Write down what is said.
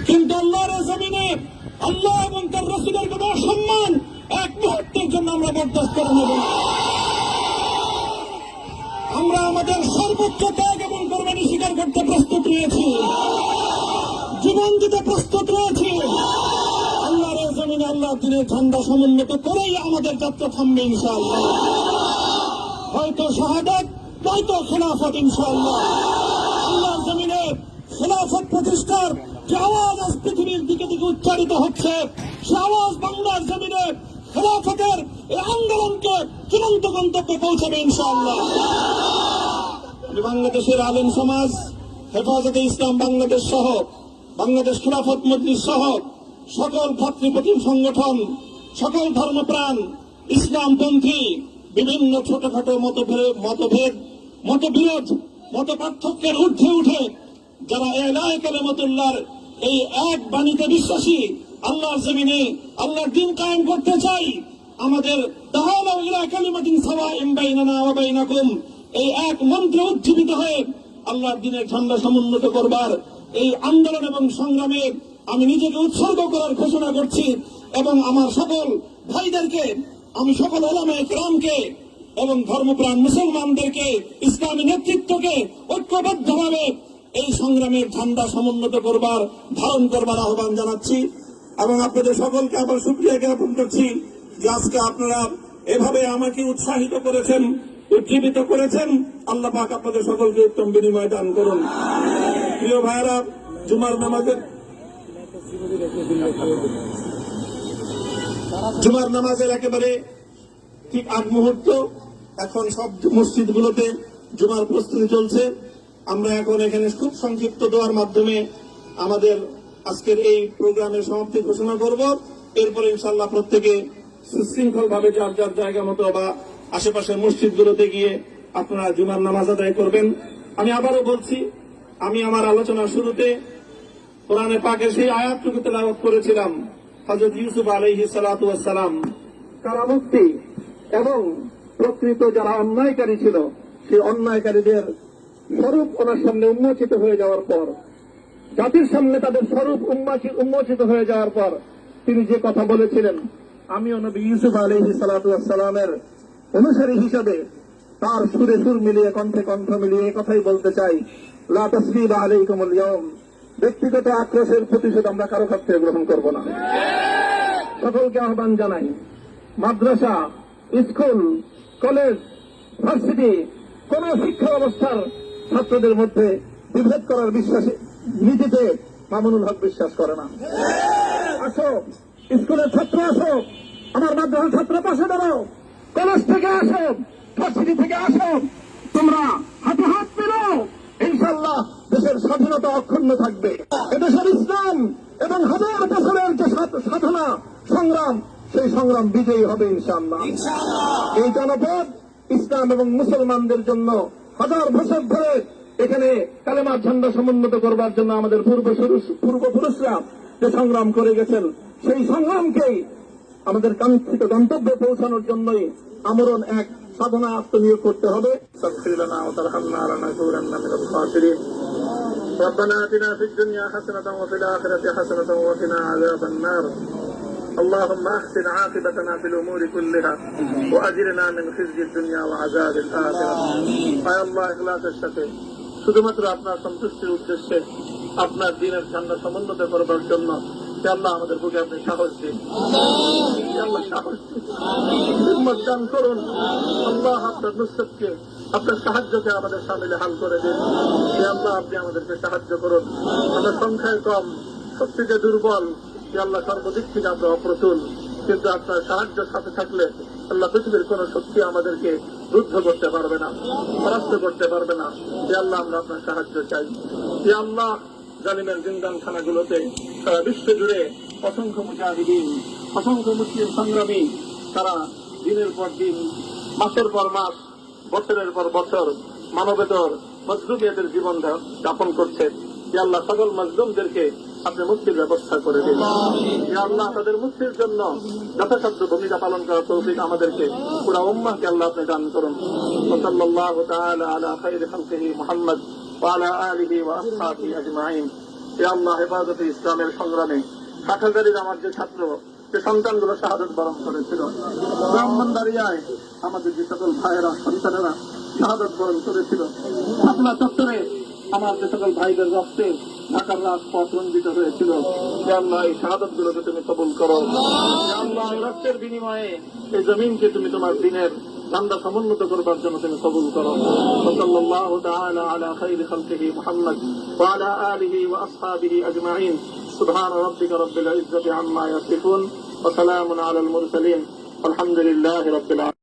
কিন্তু আল্লাহর জমিনে আল্লাহ এবং তার রাসূলের কোন সম্মান এক মুহূর্তের জন্য আমরা বরদাস্ত করে নেব না। আমরা আমাদের সর্বোচ্চ ত্যাগ এবং কোরবানি স্বীকার করতে প্রস্তুত রয়েছি, জীবন দিতে প্রস্তুত রয়েছি। আল্লাহর জমিনে আল্লাহ দিনের ঝান্ডা সমুন্নত করেই আমাদের যাত্রা থামবে ইনশাআল্লাহ। হয়তো শাহাদাত, নয়তো খেলাফত ইনশাআল্লাহ। আল্লাহর জমিনে খেলাফত প্রতিষ্ঠার যে আওয়াজ আজ পৃথিবীর দিকে দিকে উচ্চারিত হচ্ছে, সে আওয়াজ বাংলার জমিনে খেলাফতের এই আন্দোলনকে চূড়ান্ত গন্তব্যে পৌঁছাবে ইনশাআল্লাহ। বাংলাদেশের আলেম সমাজ, হেফাজতে ইসলাম বাংলাদেশ সহ বাংলাদেশ খেলাফত মজলিস সহ সকল ভাতৃপ্রতিম সংগঠন, সকল ধর্মপ্রাণ, ইসলামপন্থী বিভিন্ন ছোটখাটো মতভেদ, মতবিরোধ, মত পার্থক্যের ঊর্ধ্বে উঠে যারা ইলাহি কালিমাতুল্লাহর এই এক বাণীতে বিশ্বাসী, আল্লাহর জমিনে আল্লাহর দ্বীন কায়েম করতে চাই, আমাদের তাআলা ইলা কালিমাতিন সাওয়াইন বাইনানা ওয়া বাইনাকুম এই এক মন্ত্রে উজ্জীবিত হয়ে আল্লাহর দ্বীনের ঝান্ডা সমুন্নত করবার এই আন্দোলন এবং সংগ্রামে আমি নিজেকে উৎসর্গ করার ঘোষণা করছি। এবং আমার সকল ভাইদেরকে, আমি সকল উলামায়ে কেরামকে এবং ধর্মপ্রাণ মুসলমানদেরকে, ইসলামী নেতৃত্বকে ঐক্যবদ্ধভাবে এই সংগ্রামের ঝান্ডা সমুন্নত করবার, ধারণ করবার আহ্বান জানাচ্ছি। এবং আপনাদের সকলকে আবার শুকরিয়া জ্ঞাপন করছি যে আজকে আপনারা এভাবে আমাকে উৎসাহিত করেছেন, উজ্জীবিত করেছেন। আল্লাহ পাক আপনাদের সকলকে উত্তম বিনিময় দান করুন। প্রিয় ভাইরা, জুমার নামাজের একেবারে ঠিক আগ মুহূর্ত। এখন সব মসজিদগুলোতে জুমার প্রস্তুতি চলছে। আমরা এখন এখানে খুব সংক্ষিপ্ত দোয়ার মাধ্যমে আমাদের আজকের এই প্রোগ্রামের সমাপ্তি ঘোষণা করব। এরপরে ইনশাআল্লাহ প্রত্যেকে সুশৃঙ্খল ভাবে যার যার জায়গা মতো বা আশেপাশের মসজিদগুলোতে গিয়ে আপনারা জুমার নামাজ আদায় করবেন। আমি আবারও বলছি, আমি আমার আলোচনার শুরুতে কোরআনে পাকের সেই আয়াতটুকু তেলাওয়াত করেছিলাম, হযরত ইউসুফ আলাইহিস সালাতু ওয়াস সালাম কারামুক্তি এবং প্রকৃত যারা অন্যায়কারী ছিল সেই অন্যায়কারীদের স্বরূপ ওনার সামনে উন্মোচিত হয়ে যাওয়ার পর, জাতির সামনে তাদের স্বরূপ উন্মোচিত হয়ে যাওয়ার পর তিনি যে কথা বলেছিলেন, আমিও নবী ইউসুফ আলাইহিস সালাতু ওয়াস সালামের অনুসারী হিসাবে তার সুরে সুর মিলিয়ে, কণ্ঠে কণ্ঠ মিলিয়ে কথাই বলতে চাই, লা তাসরিবা আলাইকুমুল ইয়াউম। ব্যক্তিগত আক্রোশের প্রতিশোধ আমরা কারো কাছ থেকে গ্রহণ করব না। সকলকে আহ্বান জানাই, মাদ্রাসা, স্কুল, কলেজ, ভার্সিটি কোন শিক্ষা ব্যবস্থার ছাত্রদের মধ্যে বিভেদ করার বিশ্বাসে নীতিতে মামুনুল হক বিশ্বাস করে না। আসো, স্কুলের ছাত্র আসো, আমার মাদ্রাসার ছাত্র পাশে দাঁড়াও, কলেজ থেকে আসো, ভার্সিটি থেকে আসো, তোমরা হাতে হাত মিলাও, ইনশাআল্লাহ দেশের স্বাধীনতা অক্ষুণ্ণ থাকবে। এদেশের ইসলাম এবং হাজার বছরের যে সাধনা সংগ্রাম, সেই সংগ্রাম বিজয়ী হবে ইনশাআল্লাহ। এই জনপদ ইসলাম এবং মুসলমানদের জন্য হাজার বছর ধরে এখানে কালেমার ঝান্ডা সমুন্নত করবার জন্য আমাদের পূর্বপুরুষরা যে সংগ্রাম করে গেছেন, সেই সংগ্রামকেই আমাদের কাঙ্ক্ষিত গন্তব্যে পৌঁছানোর জন্যই আমরণ এক সাধনা আত্মনিয়োগ করতে হবে। ربنا آتنا في الدنيا حسنة وفي الآخرة حسنة وقنا عذاب النار اللهم أحسن عاقبتنا في الأمور كلها وأجرنا من خزي الدنيا وعذاب الآخرة يا الله إخلاصের সাথে শুধুমাত্র আপনার সন্তুষ্টির উদ্দেশ্যে আপনার দ্বীনের ঝান্ডা সমুন্নত করবার জন্য আল্লাহ আমাদের বুকে আপনি সাহস দিন, আল্লাহ সাহস দিন, হিম্মত দান করুন। আল্লাহ আপনার নুসরতকে, আপনার সাহায্যকে আমাদের সামিলে হাল করে দিন। আল্লাহ আপনি আমাদেরকে সাহায্য করুন। আমরা সংখ্যায় কম, শক্তিতে দুর্বল, আল্লাহ সর্বদিক থেকে আমরা অপ্রতুল, কিন্তু আপনার সাহায্যের সাথে থাকলে আল্লাহ পৃথিবীর কোন শক্তি আমাদেরকে রুদ্ধ করতে পারবে না, পরাস্ত করতে পারবে না। আল্লাহ আমরা আপনার সাহায্য চাই। আল্লাহ জালিমের জিন্দানখানাগুলোতে সারা বিশ্ব জুড়ে অসংখ্য মুজাহিদিন, অসংখ্য মুসলিম সংগ্রামী তারা দিনের পর দিন, মাসের পর মাস, বছরের পর বছর মানবেতর মজলুমিয়াতের জীবন যাপন করছে। আল্লাহ সকল মজলুমদেরকে আপনি মুক্তির ব্যবস্থা করে দিন। আল্লাহ তাদের মুক্তির জন্য যথাসাধ্য ভূমিকা পালন করার তৌফিক আমাদেরকে, পুরা উম্মাহকে আল্লাহ আপনি দান করুন। সাল্লাল্লাহু তাআলা আলা খায়রি খালকিহি মুহাম্মদ ওয়া আলা আলিহি ওয়া আসহাবিহি আজমাইন। হে আল্লাহ, হেফাজতে ইসলামের সংগ্রামে হাটহাজারীর আমার যে ছাত্র, যে সন্তানগুলো শাহাদত বরণ করেছিল, ব্রাহ্মণবাড়িয়ায় আমাদের যে সকল ভাইয়েরা, সন্তানেরা শাহাদত বরণ করেছিল, শাপলা চত্বরে আমার যে সকল ভাইদের রক্তে ঢাকার রাজপথ রঞ্জিত হয়েছিল, হে আল্লাহ, এই শাহাদত গুলোকে তুমি কবুল করো। হে আল্লাহ, এই রক্তের বিনিময়ে এই জমিনকে তুমি তোমার দিনের ধান্দা সমুন্নত করবার জন্য তুমি কবুল করো। সাল্লাল্লাহু তাআলা আলা খাইরি খালকিহি মুহাম্মদ ওয়া আলা আলিহি ওয়া আসহাবিহি আজমাইন। সুবহান রাব্বিকা রাব্বিল ইজ্জাতি আম্মা ইয়াসিফুন ওয়া সালামুন আলাল মুরসালিন। আলহামদুলিল্লাহি রাব্বিল আলামিন।